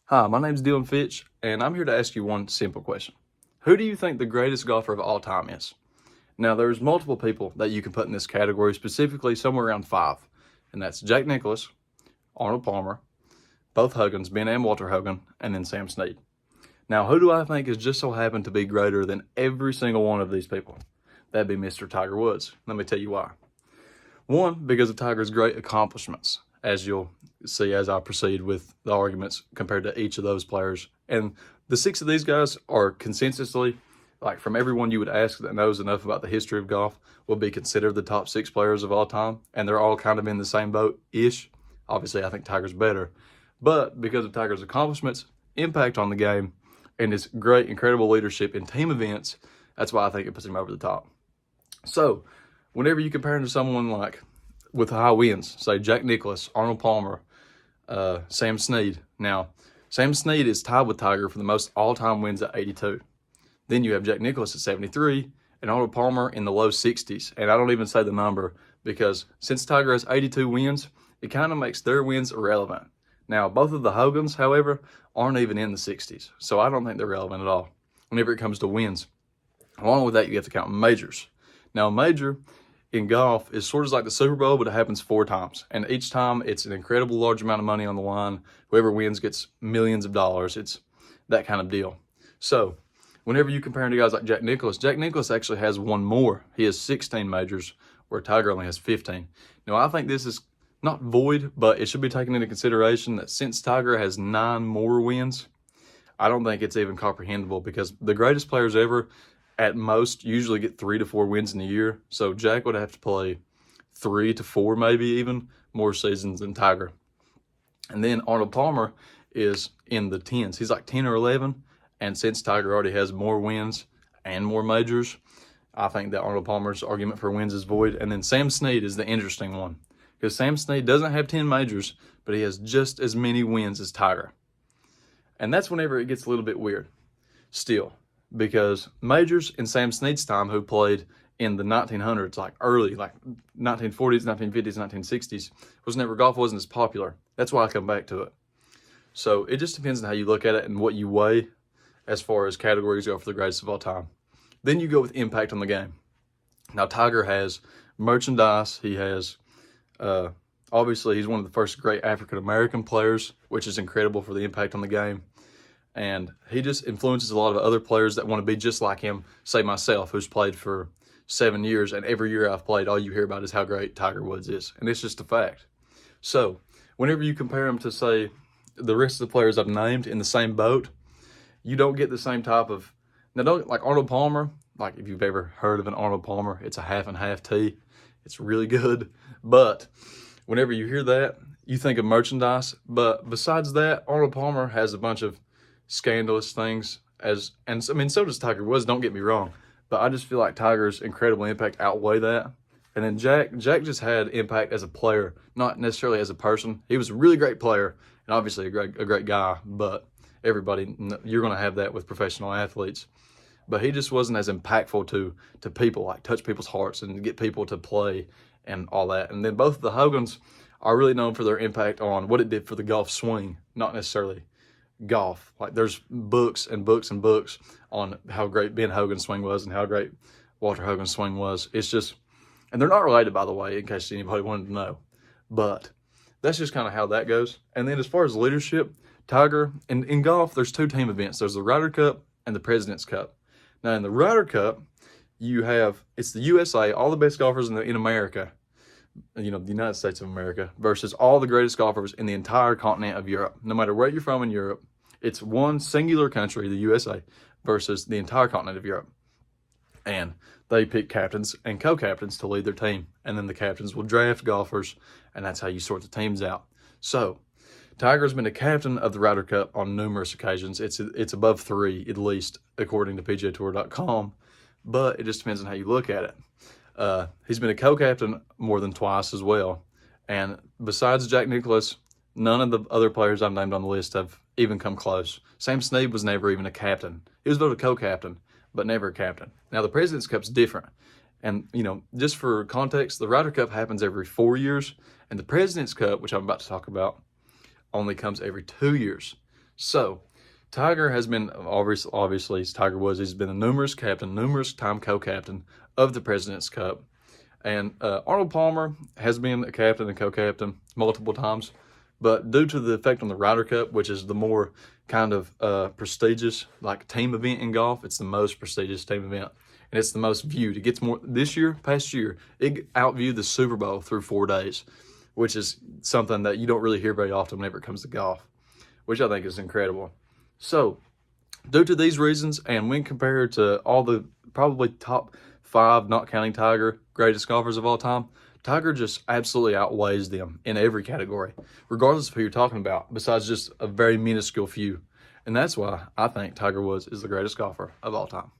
Hi, my name's Dylan Fitch, and I'm here to ask you one simple question. Who do you think the greatest golfer of all time is? Now, there's multiple people that you can put in this category, specifically somewhere around five, and that's Jack Nicklaus, Arnold Palmer, both Huggins, Ben and Walter Hogan, and then Sam Snead. Now, who do I think has just so happened to be greater than every single one of these people? That'd be Mr. Tiger Woods. Let me tell you why. One, because of Tiger's great accomplishments, as you'll see as I proceed with the arguments compared to each of those players. And the six of these guys are consensusly, like from everyone you would ask that knows enough about the history of golf, will be considered the top six players of all time. And they're all kind of in the same boat-ish. Obviously, I think Tiger's better. But because of Tiger's accomplishments, impact on the game, and his great, incredible leadership in team events, that's why I think it puts him over the top. So, whenever you compare him to someone like with high wins, say Jack Nicklaus, Arnold Palmer, Sam Snead. Now, Sam Snead is tied with Tiger for the most all-time wins at 82. Then you have Jack Nicklaus at 73 and Arnold Palmer in the low 60s. And I don't even say the number because since Tiger has 82 wins, it kind of makes their wins irrelevant. Now, both of the Hogans, however, aren't even in the 60s. So I don't think they're relevant at all whenever it comes to wins. Along with that, you have to count majors. Now, a major in golf is sort of like the Super Bowl, but it happens 4 times. And each time it's an incredible large amount of money on the line. Whoever wins gets millions of dollars. It's that kind of deal. So whenever you compare him to guys like Jack Nicklaus actually has one more. He has 16 majors, where Tiger only has 15. Now, I think this is not void, but it should be taken into consideration that since Tiger has 9 more wins, I don't think it's even comprehensible because the greatest players ever at most usually get 3 to 4 wins in a year. So Jack would have to play 3 to 4, maybe even more seasons than Tiger. And then Arnold Palmer is in the 10s. He's like 10 or 11. And since Tiger already has more wins and more majors, I think that Arnold Palmer's argument for wins is void. And then Sam Snead is the interesting one because Sam Snead doesn't have 10 majors, but he has just as many wins as Tiger. And that's whenever it gets a little bit weird still, because majors in Sam Snead's time, who played in the 1900s, like early, like 1940s, 1950s, 1960s, golf wasn't as popular. That's why I come back to it. So it just depends on how you look at it and what you weigh as far as categories go for the greatest of all time. Then you go with impact on the game. Now, Tiger has merchandise. He has, obviously, he's one of the first great African-American players, which is incredible for the impact on the game. And he just influences a lot of other players that want to be just like him, say myself, who's played for 7 years, and every year I've played, all you hear about is how great Tiger Woods is. And it's just a fact. So whenever you compare him to, say, the rest of the players I've named in the same boat, you don't get the same type of, now don't, like Arnold Palmer, like if you've ever heard of an Arnold Palmer, it's a half and half tee. It's really good. But whenever you hear that, you think of merchandise. But besides that, Arnold Palmer has a bunch of scandalous things and I mean, so does Tiger Woods, don't get me wrong, but I just feel like Tiger's incredible impact outweigh that. And then Jack just had impact as a player, not necessarily as a person. He was a really great player and obviously a great guy, but everybody, you're going to have that with professional athletes. But he just wasn't as impactful to people, like touch people's hearts and get people to play and all that. And then both of the Hogans are really known for their impact on what it did for the golf swing, not necessarily golf. Like there's books and books and books on how great Ben Hogan's swing was and how great Walter Hogan's swing was. It's just, and they're not related, by the way, in case anybody wanted to know. But that's just kind of how that goes. And then as far as leadership, Tiger, in golf, there's 2 team events. There's the Ryder Cup and the President's Cup. Now in the Ryder Cup, it's the USA, all the best golfers in America, the United States of America, versus all the greatest golfers in the entire continent of Europe. No matter where you're from in Europe, it's one singular country, the USA, versus the entire continent of Europe. And they pick captains and co-captains to lead their team. And then the captains will draft golfers, and that's how you sort the teams out. So Tiger's been a captain of the Ryder Cup on numerous occasions. It's above 3, at least, according to PGAtour.com. But it just depends on how you look at it. He's been a co-captain more than twice as well. And besides Jack Nicklaus, none of the other players I've named on the list have even come close. Sam Snead was never even a captain. He was voted co-captain, but never a captain. Now, the President's Cup's different. And, just for context, the Ryder Cup happens every 4 years. And the President's Cup, which I'm about to talk about, only comes every 2 years. So, Tiger has been, obviously, it's Tiger Woods. He's been a numerous time co-captain of the President's Cup. And Arnold Palmer has been a captain and co-captain multiple times. But due to the effect on the Ryder Cup, which is the more kind of prestigious like team event in golf, it's the most prestigious team event. And it's the most viewed. It gets more, past year, it outviewed the Super Bowl through 4 days, which is something that you don't really hear very often whenever it comes to golf, which I think is incredible. So, due to these reasons, and when compared to all the probably top 5, not counting Tiger, greatest golfers of all time, Tiger just absolutely outweighs them in every category, regardless of who you're talking about, besides just a very minuscule few. And that's why I think Tiger Woods is the greatest golfer of all time.